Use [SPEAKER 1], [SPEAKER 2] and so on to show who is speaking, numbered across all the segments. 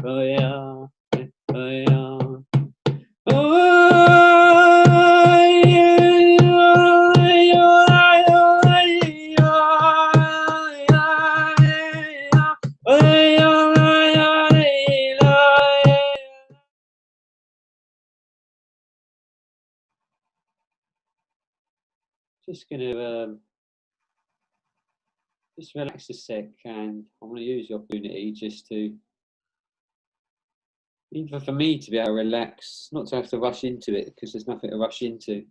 [SPEAKER 1] Oh yeah, oh yeah. Just gonna just relax a sec, and I'm gonna use the opportunity just to, even for me to be able to relax, not to have to rush into it, because there's nothing to rush into.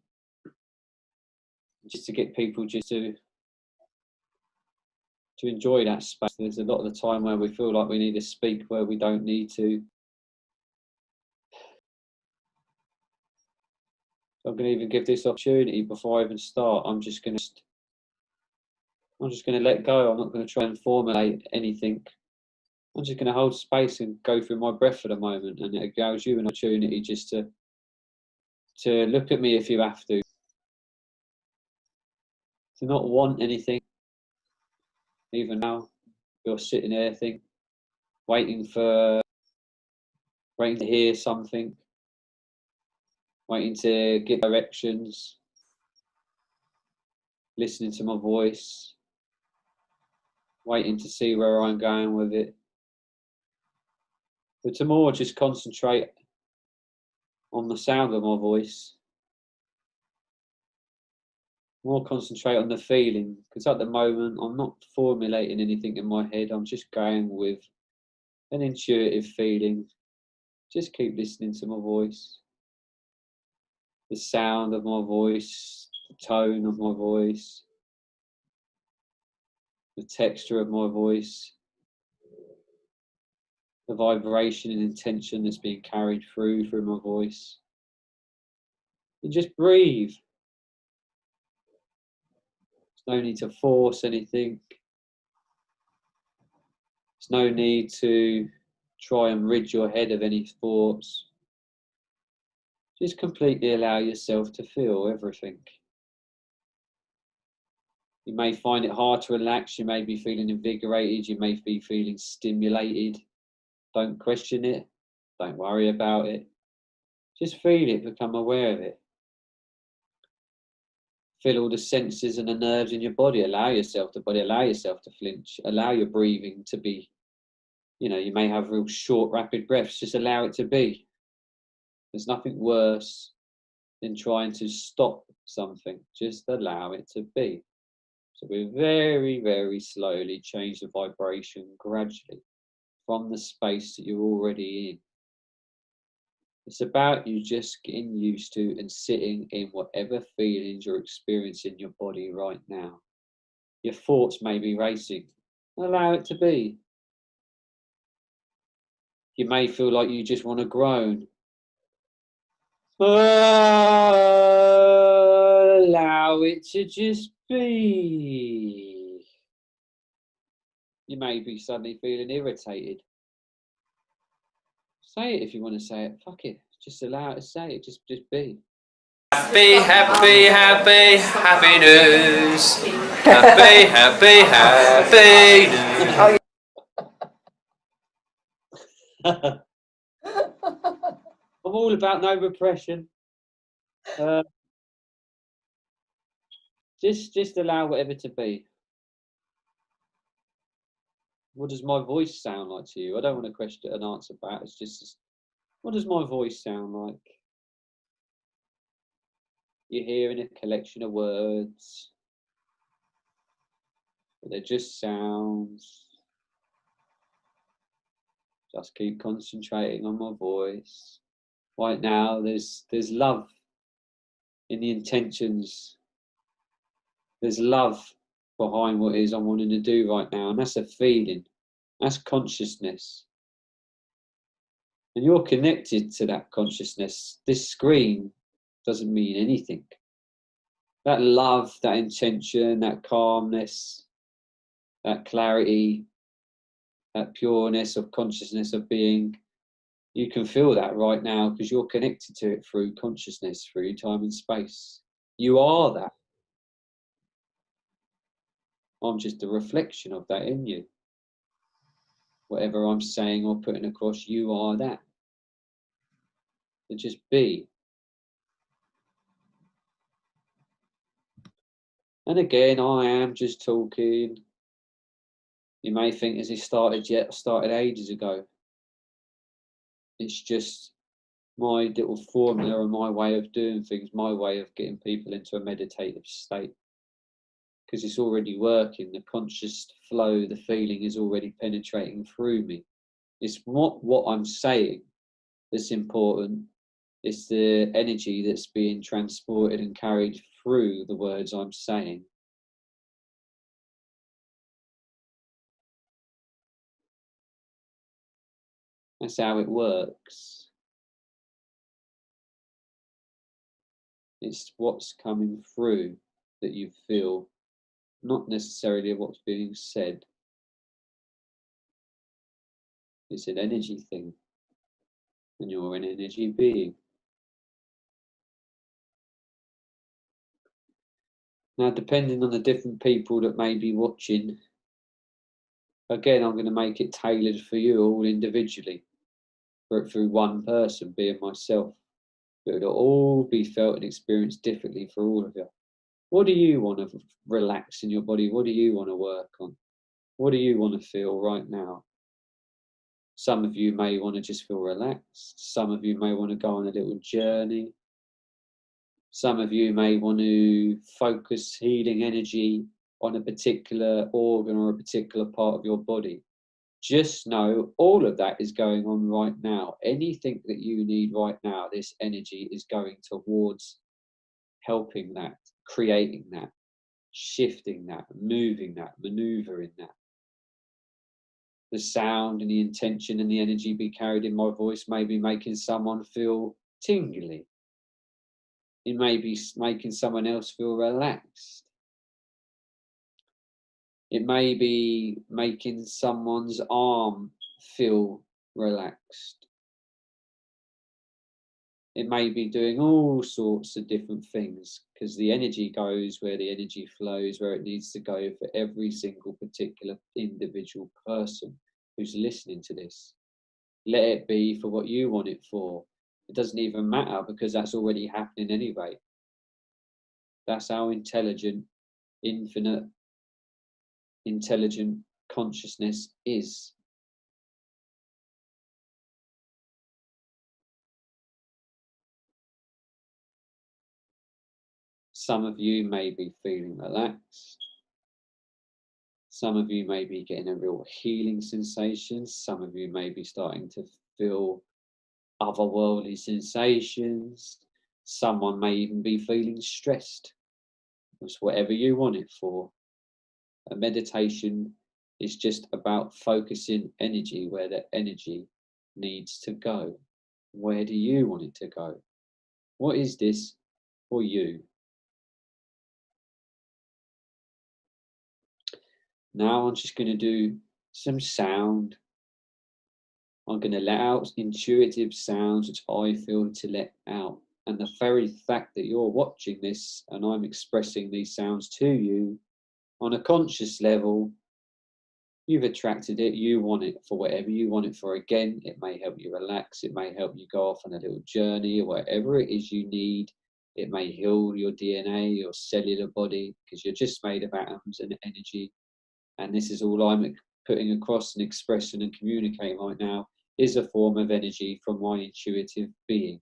[SPEAKER 1] Just to get people just to enjoy that space. There's a lot of the time where we feel like we need to speak where we don't need to. So I'm going to even give this opportunity before I even start. I'm just going to let go. I'm not going to try and formulate anything. I'm just going to hold space and go through my breath for the moment, and it allows you an opportunity just to look at me if you have to not want anything. Even now, you're sitting there, waiting to hear something, waiting to get directions, listening to my voice, waiting to see where I'm going with it. But to more just concentrate on the sound of my voice, more concentrate on the feeling, because at the moment I'm not formulating anything in my head. I'm just going with an intuitive feeling. Just keep listening to my voice, the sound of my voice, the tone of my voice, the texture of my voice, the vibration and intention that's being carried through my voice. And just breathe. There's no need to force anything. There's no need to try and rid your head of any thoughts. Just completely allow yourself to feel everything. You may find it hard to relax. You may be feeling invigorated. You may be feeling stimulated. Don't question it. Don't worry about it. Just feel it, become aware of it. Feel all the senses and the nerves in your body. Allow yourself to flinch. Allow your breathing to be, you may have real short, rapid breaths. Just allow it to be. There's nothing worse than trying to stop something. Just allow it to be. So we very, very slowly change the vibration gradually from the space that you're already in. It's about you just getting used to and sitting in whatever feelings you're experiencing in your body right now. Your thoughts may be racing. Allow it to be. You may feel like you just want to groan. Allow it to just be. You may be suddenly feeling irritated. Say it if you want to say it. Fuck it. Just allow it to say it. Just be.
[SPEAKER 2] Happy, happy, happy, happy news. Happy, happy, happy news.
[SPEAKER 1] I'm all about no repression. Just allow whatever to be. What does my voice sound like to you? I don't want to question and answer back. It's just, what does my voice sound like? You're hearing a collection of words, but they're just sounds. Just keep concentrating on my voice. Right now, there's love in the intentions. There's love behind what it is I'm wanting to do right now, and that's a feeling. That's consciousness. And you're connected to that consciousness. This screen doesn't mean anything. That love, that intention, that calmness, that clarity, that pureness of consciousness of being, you can feel that right now because you're connected to it through consciousness, through time and space. You are that. I'm just a reflection of that in you. whatever I'm saying or putting across, you are that. So just be. And again, I am just talking. You may think, has it started yet? Started ages ago. It's just my little formula and my way of doing things, my way of getting people into a meditative state. Because it's already working, the conscious flow, the feeling is already penetrating through me. It's not what I'm saying that's important, it's the energy that's being transported and carried through the words I'm saying. That's how it works. It's what's coming through that you feel, not necessarily what's being said. It's an energy thing, and you're an energy being. Now, depending on the different people that may be watching, again, I'm going to make it tailored for you all individually, through one person, being myself. But it'll all be felt and experienced differently for all of you. What do you want to relax in your body? What do you want to work on? What do you want to feel right now? Some of you may want to just feel relaxed. Some of you may want to go on a little journey. Some of you may want to focus healing energy on a particular organ or a particular part of your body. Just know all of that is going on right now. Anything that you need right now, this energy is going towards helping that, creating that, shifting that, moving that, maneuvering that. The sound and the intention and the energy be carried in my voice may be making someone feel tingly. It may be making someone else feel relaxed. It may be making someone's arm feel relaxed. It may be doing all sorts of different things, because the energy goes where the energy flows, where it needs to go for every single particular individual person who's listening to this. Let it be for what you want it for. It doesn't even matter, because that's already happening anyway. That's how intelligent, infinite, intelligent consciousness is. Some of you may be feeling relaxed. Some of you may be getting a real healing sensation. Some of you may be starting to feel otherworldly sensations. Someone may even be feeling stressed. It's whatever you want it for. A meditation is just about focusing energy where the energy needs to go. Where do you want it to go? What is this for you? Now I'm just going to do some sound. I'm going to let out intuitive sounds which I feel to let out. And the very fact that you're watching this and I'm expressing these sounds to you on a conscious level, you've attracted it, you want it for whatever you want it for. Again, it may help you relax, it may help you go off on a little journey, or whatever it is you need. It may heal your DNA, your cellular body, because you're just made of atoms and energy. And this is all I'm putting across and expressing and communicating right now, is a form of energy from my intuitive being.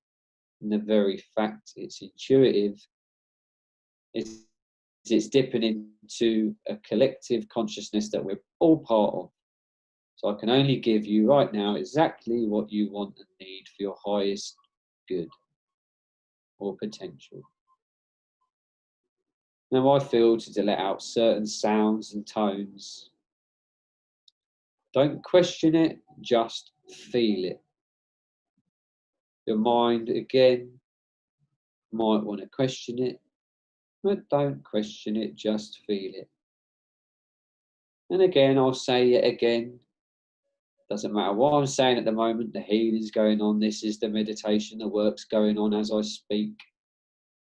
[SPEAKER 1] And the very fact it's intuitive, it's dipping into a collective consciousness that we're all part of. So I can only give you right now exactly what you want and need for your highest good or potential. Now I feel to let out certain sounds and tones. Don't question it, just feel it. Your mind, again, might want to question it, but don't question it, just feel it. And again, I'll say it again. Doesn't matter what I'm saying at the moment, the healing's going on. This is the meditation, the work's going on as I speak.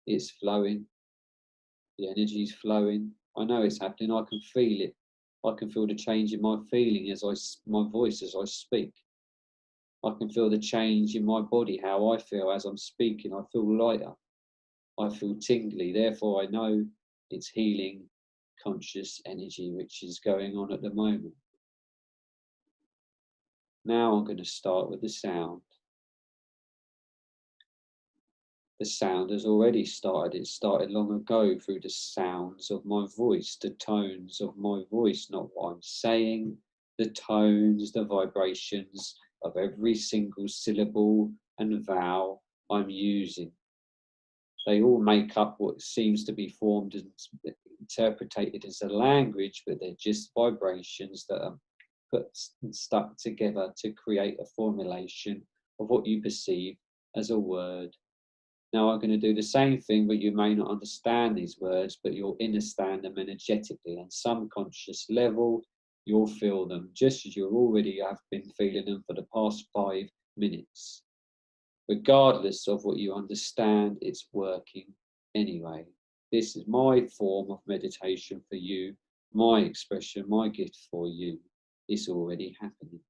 [SPEAKER 1] It's flowing. The energy's flowing. I know it's happening, I can feel it. I can feel the change in my feeling my voice as I speak. I can feel the change in my body, how I feel as I'm speaking. I feel lighter. I feel tingly. Therefore, I know it's healing conscious energy which is going on at the moment. Now I'm going to start with the sound. The sound has already started. It started long ago through the sounds of my voice, the tones of my voice, not what I'm saying, the tones, the vibrations of every single syllable and vowel I'm using. They all make up what seems to be formed and interpreted as a language, but they're just vibrations that are put and stuck together to create a formulation of what you perceive as a word. Now I'm going to do the same thing, but you may not understand these words, but you'll understand them energetically. On some conscious level, you'll feel them just as you already have been feeling them for the past 5 minutes. Regardless of what you understand, it's working anyway. This is my form of meditation for you, my expression, my gift for you. It's already happening.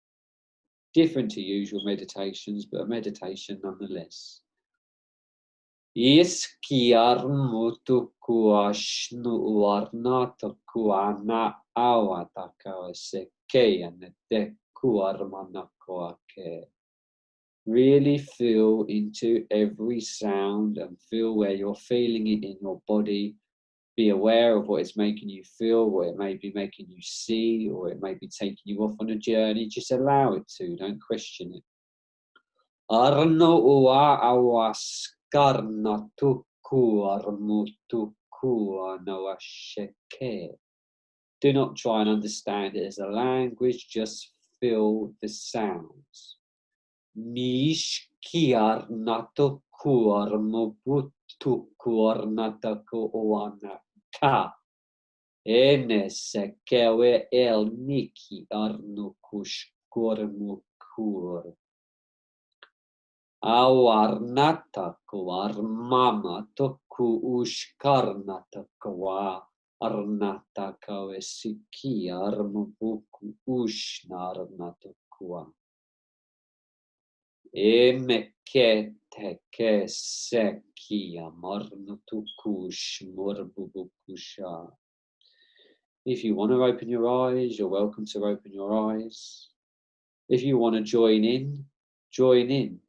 [SPEAKER 1] Different to usual meditations, but a meditation nonetheless. Iskiarmutuku ashnu warnataku ana awataka sekeyaneteku armanakoake. Really feel into every sound and feel where you're feeling it in your body. Be aware of what it's making you feel, what it may be making you see, or it may be taking you off on a journey. Just allow it to, don't question it. Arno ua awaskarna tuku armutuku anawasheke. Do not try and understand it as a language, just feel the sounds. Mishkiarnatuku armubutuku arnataku oanaka. Enesekewe el niki arnukushkormukur. Awarnataku armamataku ushkarnataku arnataka esiki armubuku ushnarnataku. Emeketeke seki amarnatukush morbubukusha. If you want to open your eyes, you're welcome to open your eyes. If you want to join in, join in.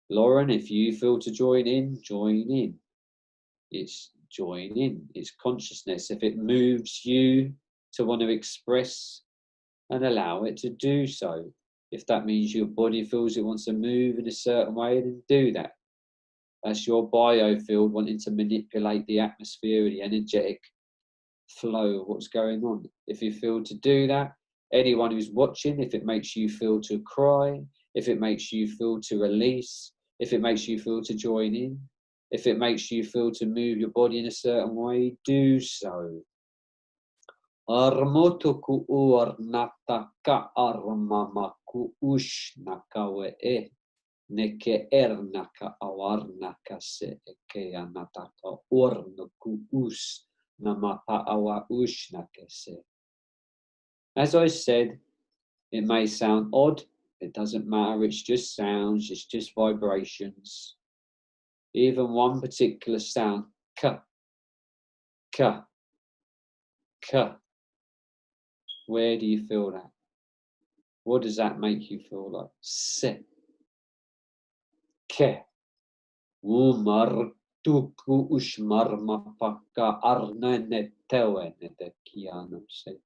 [SPEAKER 1] Lauren, if you feel to join in, join in. It's join in. It's consciousness. If it moves you to want to express, and allow it to do so. If that means your body feels it wants to move in a certain way, then do that. That's your biofield wanting to manipulate the atmosphere, the energetic flow of what's going on. If you feel to do that, anyone who's watching, if it makes you feel to cry, if it makes you feel to release, if it makes you feel to join in, if it makes you feel to move your body in a certain way, do so. Armotuku uarnataka armamaku ushnakawe neke ernaka awarnaka se eke anataka ornuku us namata awa ushnake se. As I said, it may sound odd, it doesn't matter, it's just sounds, it's just vibrations. Even one particular sound, ka, ka, ka. Where do you feel that? What does that make you feel like? Se, ke, umar, tuku, ushmar, mapaka, arnene, tewene, de kiano se.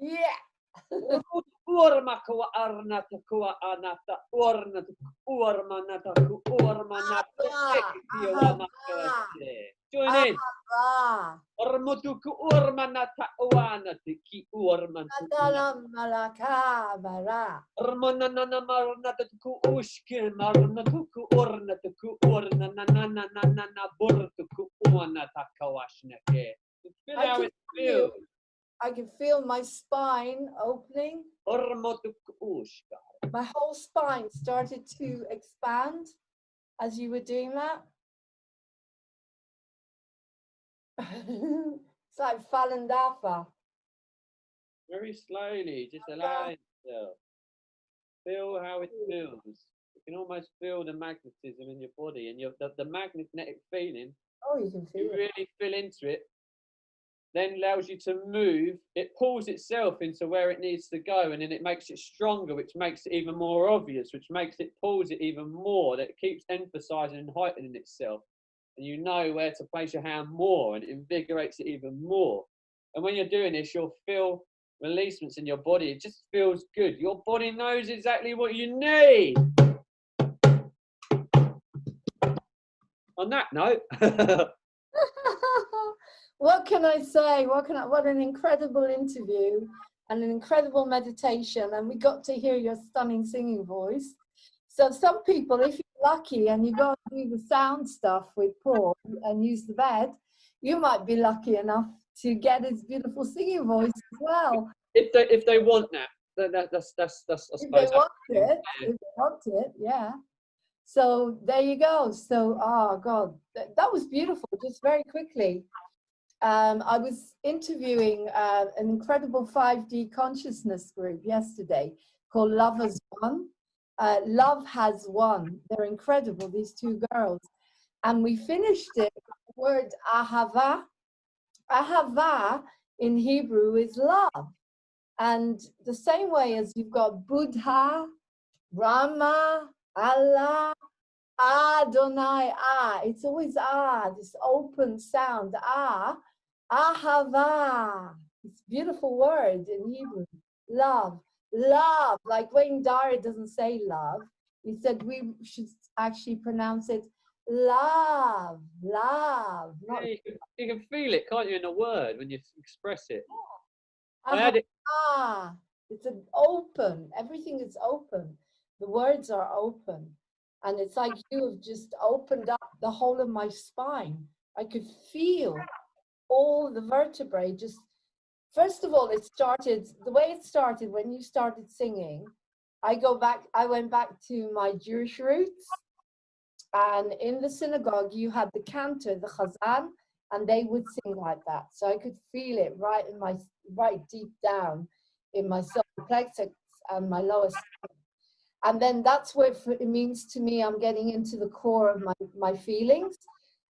[SPEAKER 3] Yeah.
[SPEAKER 1] Urmakua arnata kua anata ornata urmanata ku urmanata join in. Ormutuku urmanata uanati ki urmanata. Ormanana marnata ku ushke marnata ku ornata ku ornanana burtuku uanata kawashnake. Feel how it feels.
[SPEAKER 3] I can feel my spine opening. My whole spine started to expand as you were doing that. It's like Falandafa.
[SPEAKER 1] Very slowly, just allow yourself. Feel how it feels. You can almost feel the magnetism in your body and the magnetic feeling.
[SPEAKER 3] Oh, you can feel
[SPEAKER 1] you really feel into it. Then allows you to move. It pulls itself into where it needs to go, and then it makes it stronger, which makes it even more obvious, which makes it pulls it even more. That it keeps emphasizing and heightening itself, and you know where to place your hand more, and it invigorates it even more. And when you're doing this, you'll feel releasements in your body. It just feels good. Your body knows exactly what you need. On that note.
[SPEAKER 3] What can I say? What an incredible interview and an incredible meditation. And we got to hear your stunning singing voice. So some people, if you're lucky and you go and do the sound stuff with Paul and use the bed, you might be lucky enough to get his beautiful singing voice as well.
[SPEAKER 1] If they want that, that's
[SPEAKER 3] if they want it, yeah. So there you go. So, oh God, that was beautiful. Just very quickly. I was interviewing an incredible 5D consciousness group yesterday called Love Has Won. Love Has Won. They're incredible, these two girls. And we finished it with the word ahava. Ahava in Hebrew is love. And the same way as you've got Buddha, Brahma, Allah, Adonai, it's always this open sound, ahava. It's a beautiful word in Hebrew. Love, like Wayne Dyer doesn't say love. He said we should actually pronounce it love.
[SPEAKER 1] Yeah, you can feel it, can't you, in a word when you express it.
[SPEAKER 3] It's an open, everything is open. The words are open. And it's like you have just opened up the whole of my spine. I could feel all the vertebrae just, first of all, the way it started when you started singing, I went back to my Jewish roots. And in the synagogue, you had the cantor, the chazan, and they would sing like that. So I could feel it right deep down in my solar plexus and my lower stomach. And then that's what it means to me. I'm getting into the core of my feelings.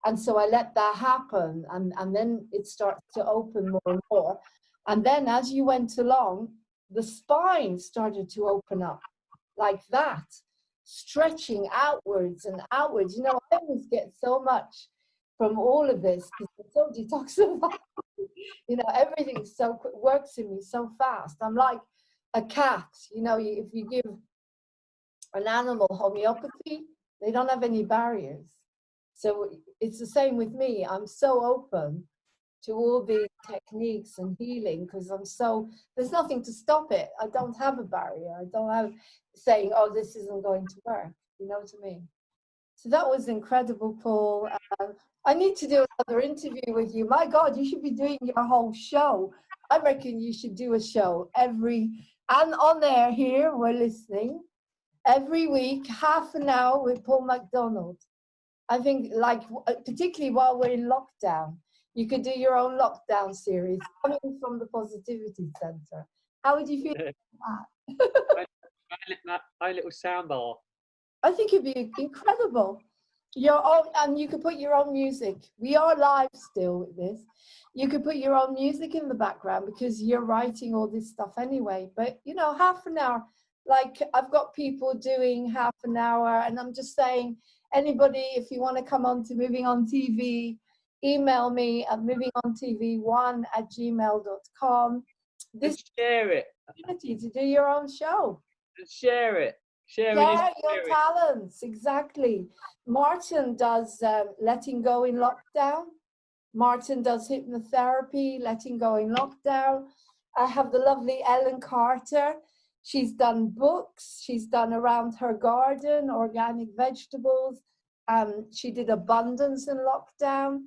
[SPEAKER 3] And so I let that happen. And then it starts to open more and more. And then as you went along, the spine started to open up like that, stretching outwards and outwards. You know, I always get so much from all of this because it's so detoxifying. You know, everything works in me so fast. I'm like a cat. You know, if you give an animal homeopathy, they don't have any barriers. So it's the same with me. I'm so open to all these techniques and healing because there's nothing to stop it. I don't have a barrier. I don't have saying, oh, this isn't going to work. You know what I mean? So that was incredible, Paul. I need to do another interview with you. My God, you should be doing your whole show. I reckon you should do a show and on air here, we're listening. Every week, half an hour with Paul MacDonald. I think, like, particularly while we're in lockdown, you could do your own lockdown series coming from the Positivity Center. How would you feel about
[SPEAKER 1] that? My little soundbar.
[SPEAKER 3] I think it'd be incredible. Your own, and you could put your own music. We are live still with this. You could put your own music in the background because you're writing all this stuff anyway. But, you know, half an hour. Like I've got people doing half an hour and I'm just saying anybody, if you want to come on to Moving On TV, email me at movingontv1@gmail.com. This
[SPEAKER 2] share it.
[SPEAKER 3] opportunity to do your own show.
[SPEAKER 2] Share it.
[SPEAKER 3] Share your talents, exactly. Martin does letting go in lockdown. Martin does hypnotherapy, letting go in lockdown. I have the lovely Ellen Carter. She's done books. She's done around her garden, organic vegetables. She did abundance in lockdown.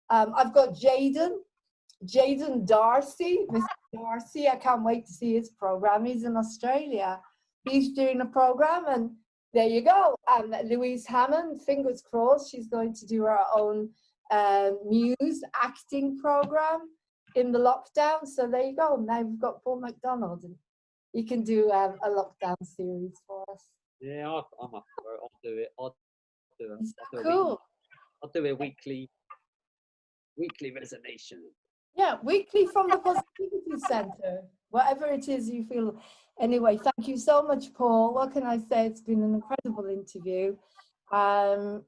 [SPEAKER 3] I've got Jaden Darcy, Mr. Darcy. I can't wait to see his program. He's in Australia. He's doing a program, and there you go. Louise Hammond, fingers crossed, she's going to do her own Muse acting program in the lockdown. So there you go. Now we've got Paul McDonald, and he can do a lockdown series for us.
[SPEAKER 2] Yeah, I'm up for it. I'll do it. I'll do it.
[SPEAKER 3] Cool.
[SPEAKER 2] I'll do a weekly resonation.
[SPEAKER 3] Yeah, weekly from the Positivity Center, whatever it is you feel. Anyway, thank you so much, Paul. What can I say? It's been an incredible interview. And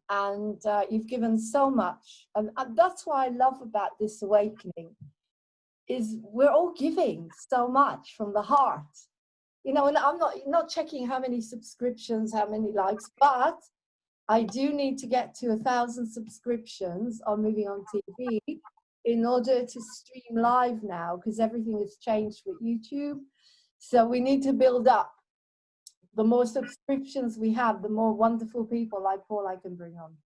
[SPEAKER 3] you've given so much. And that's what I love about this awakening, is we're all giving so much from the heart. You know, and I'm not checking how many subscriptions, how many likes, but I do need to get to 1,000 subscriptions on Moving On TV in order to stream live now, because everything has changed with YouTube. So we need to build up. The more subscriptions we have, the more wonderful people like Paul I can bring on.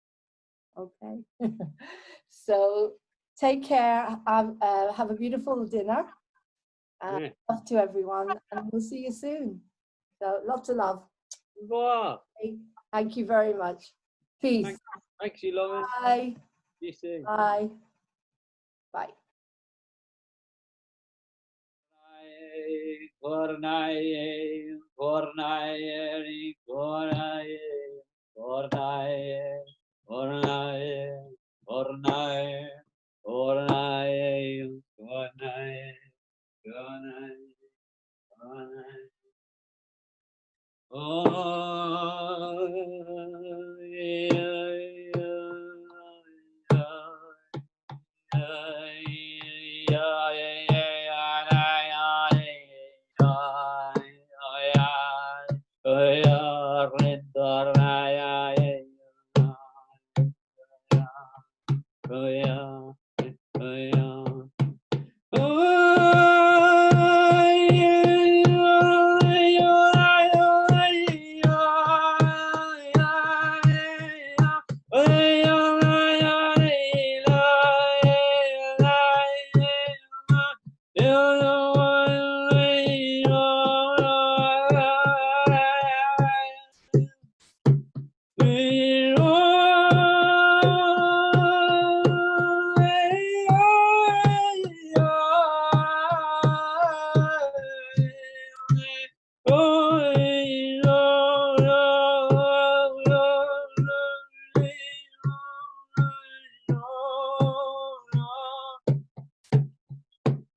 [SPEAKER 3] Okay. So take care. Have a beautiful dinner. Love to everyone, and we'll see you soon. So lots of love.
[SPEAKER 2] Wow.
[SPEAKER 3] Thank you very much. Peace.
[SPEAKER 2] Thanks you, Laurene.
[SPEAKER 3] Bye.
[SPEAKER 2] See you soon.
[SPEAKER 3] Bye. Bye.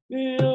[SPEAKER 2] Yeah.